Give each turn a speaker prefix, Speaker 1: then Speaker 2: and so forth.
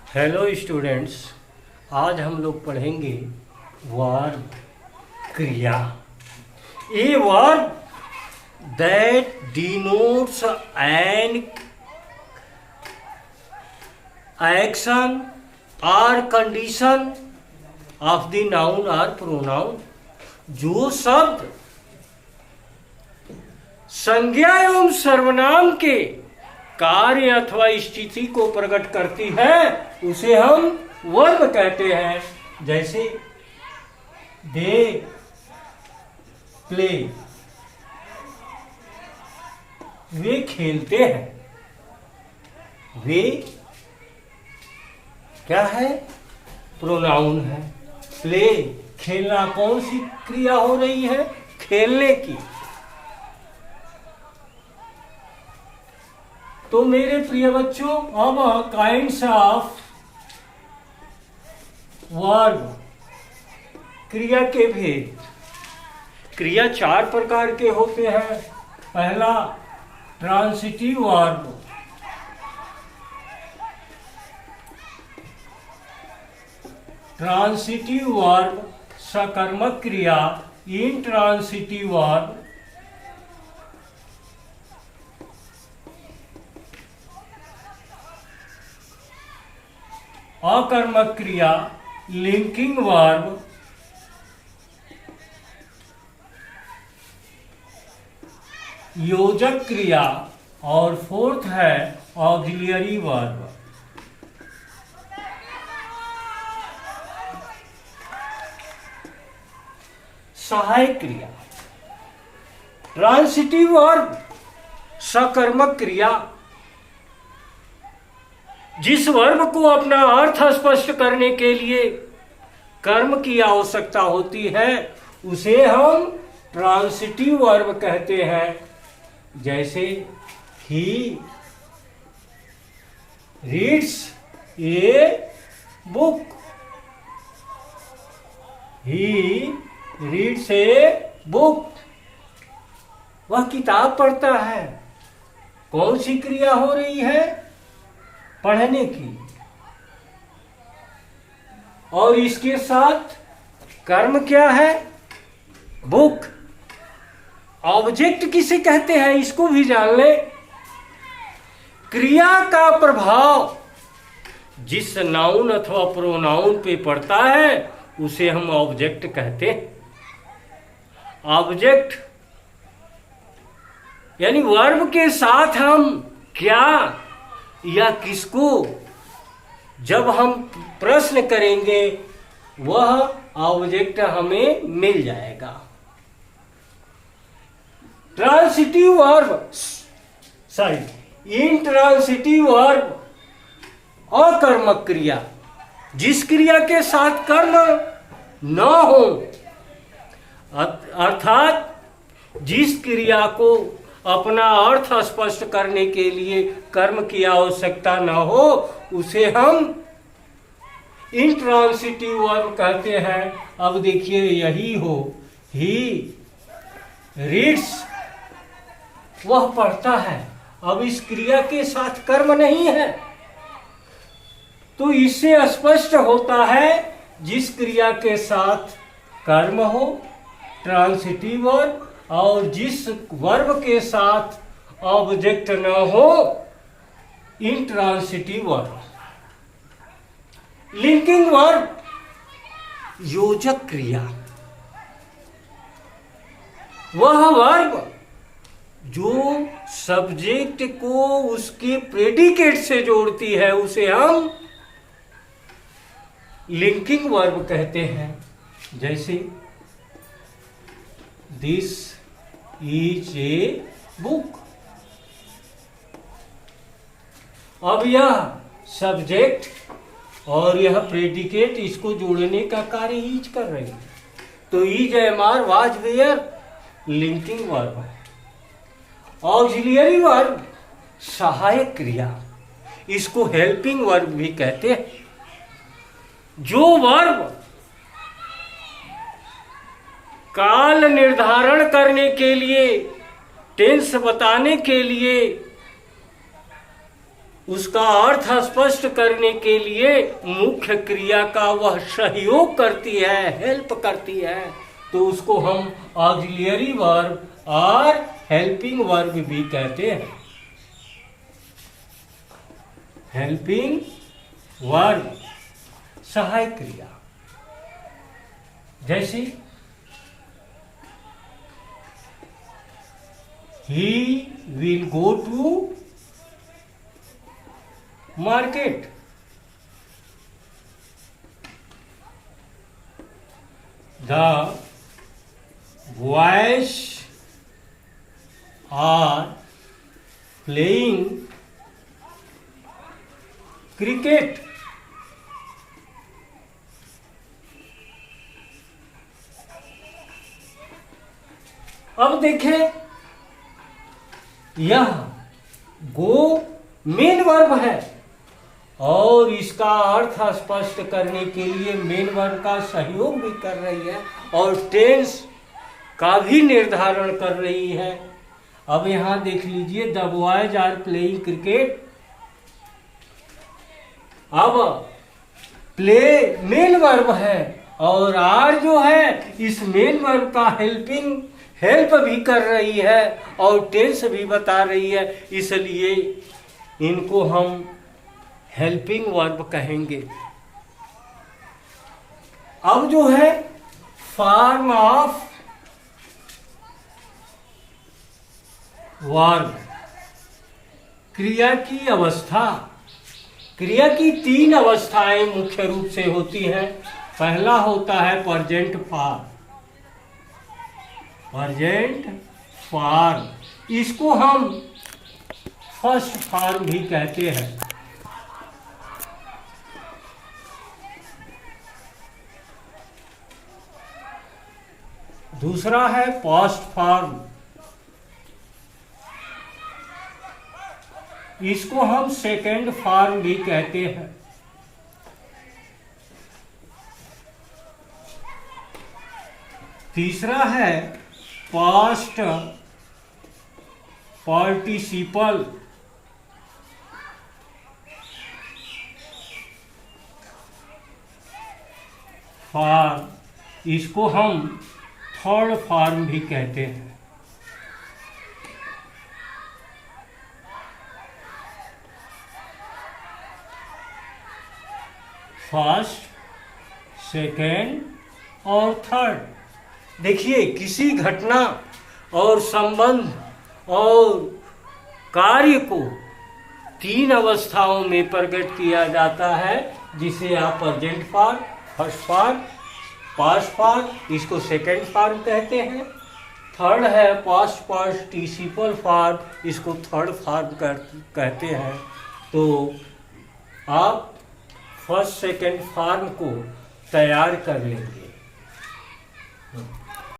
Speaker 1: Hello students, आज हम लोग पढ़ेंगे वर्ब क्रिया। A verb that denotes an action और कंडीशन ऑफ द नाउन और प्रोनाउन। जो शब्द संज्ञा एवं सर्वनाम के कार्य अथवा स्थिति को प्रकट करती है उसे हम वर्ब कहते हैं। जैसे दे प्ले, वे खेलते हैं। वे क्या है? प्रोनाउन है। प्ले खेलना, कौन सी क्रिया हो रही है? खेलने की। तो मेरे प्रिय बच्चों, अब काइंड्स ऑफ वर्ब, क्रिया के भेद। क्रिया चार प्रकार के होते हैं। पहला ट्रांसिटिव वर्ब, ट्रांसिटिव वर्ब सकर्मक क्रिया। इंट्रांसिटिव वर्ब अकर्मक क्रिया। लिंकिंग वर्ब योजक क्रिया। और फोर्थ है ऑक्सिलियरी वर्ब। सहायक क्रिया। ट्रांसिटिव वर्ब सकर्मक क्रिया। जिस वर्ब को अपना अर्थ स्पष्ट करने के लिए कर्म की आवश्यकता होती है उसे हम ट्रांसिटिव वर्ब कहते हैं। जैसे he reads a book, he reads a book, वह किताब पढ़ता है। कौन सी क्रिया हो रही है? पढ़ने की। और इसके साथ कर्म क्या है? बुक। ऑब्जेक्ट किसे कहते हैं इसको भी जान ले। क्रिया का प्रभाव जिस नाउन अथवा प्रोनाउन पे पड़ता है उसे हम ऑब्जेक्ट कहते हैं। ऑब्जेक्ट यानी वर्ब के साथ हम क्या या किसको जब हम प्रश्न करेंगे वह ऑब्जेक्ट हमें मिल जाएगा। ट्रांसिटिव वर्ब इंट्रांसिटिव वर्ब अकर्मक क्रिया। जिस क्रिया के साथ कर्म न हो, अर्थात जिस क्रिया को अपना अर्थ स्पष्ट करने के लिए कर्म की आवश्यकता न हो उसे हम इंट्रांसिटिव वर्ब कहते हैं। अब देखिए, यही हो, ही रीड्स, वह पढ़ता है। अब इस क्रिया के साथ कर्म नहीं है तो इससे स्पष्ट होता है जिस क्रिया के साथ कर्म हो ट्रांसिटिव वर्ब, और जिस वर्ब के साथ ऑब्जेक्ट न हो इंट्रांसिटिव वर्ब। लिंकिंग वर्ब योजक क्रिया। वह वर्ब जो सब्जेक्ट को उसके प्रेडिकेट से जोड़ती है उसे हम लिंकिंग वर्ब कहते हैं। जैसे दिस इज ए बुक। अब यह सब्जेक्ट और यह प्रेडिकेट इसको जोड़ने का कार्य ईज कर रहे हैं, तो is am are was were linking verb है। ऑक्सिलियरी वर्ब सहायक क्रिया, इसको हेल्पिंग वर्ब भी कहते हैं। जो वर्ब काल निर्धारण करने के लिए, टेंस बताने के लिए उसका अर्थ स्पष्ट करने के लिए मुख्य क्रिया का वह सहयोग करती है, हेल्प करती है, तो उसको हम ऑक्सिलियरी वर्ब और हेल्पिंग वर्ब भी कहते हैं। हेल्पिंग वर्ब सहायक क्रिया, जैसे he will go to market, the boys are playing cricket. अब देखें, यह गो मेन वर्ब है और इसका अर्थ स्पष्ट करने के लिए मेन वर्ब का सहयोग भी कर रही है और टेंस का भी निर्धारण कर रही है। अब यहां देख लीजिए, the boys are playing cricket. अब प्ले मेन वर्ब है और आर जो है इस मेन वर्ब का हेल्प भी कर रही है और टेंस भी बता रही है, इसलिए इनको हम हेल्पिंग वर्ब कहेंगे। अब जो है फॉर्म ऑफ वर्ब, क्रिया की अवस्था। क्रिया की 3 अवस्थाएं मुख्य रूप से होती हैं। पहला होता है प्रेजेंट फॉर्म। प्रेजेंट फॉर्म, इसको हम फर्स्ट फॉर्म भी कहते हैं। दूसरा है पास्ट फॉर्म, इसको हम सेकेंड फॉर्म भी कहते हैं। तीसरा है पास्ट पार्टिसिपल, फॉर्म, इसको हम थर्ड फॉर्म भी कहते हैं। फर्स्ट, सेकेंड और थर्ड। देखिए, किसी घटना और संबंध और कार्य को 3 अवस्थाओं में प्रकट किया जाता है, जिसे आप present form, first form, past form, इसको सेकेंड फॉर्म कहते हैं। थर्ड है पास्ट पार्टिसिपल फॉर्म, इसको थर्ड फॉर्म कहते हैं। तो आप फर्स्ट सेकेंड फॉर्म को तैयार कर लेंगे।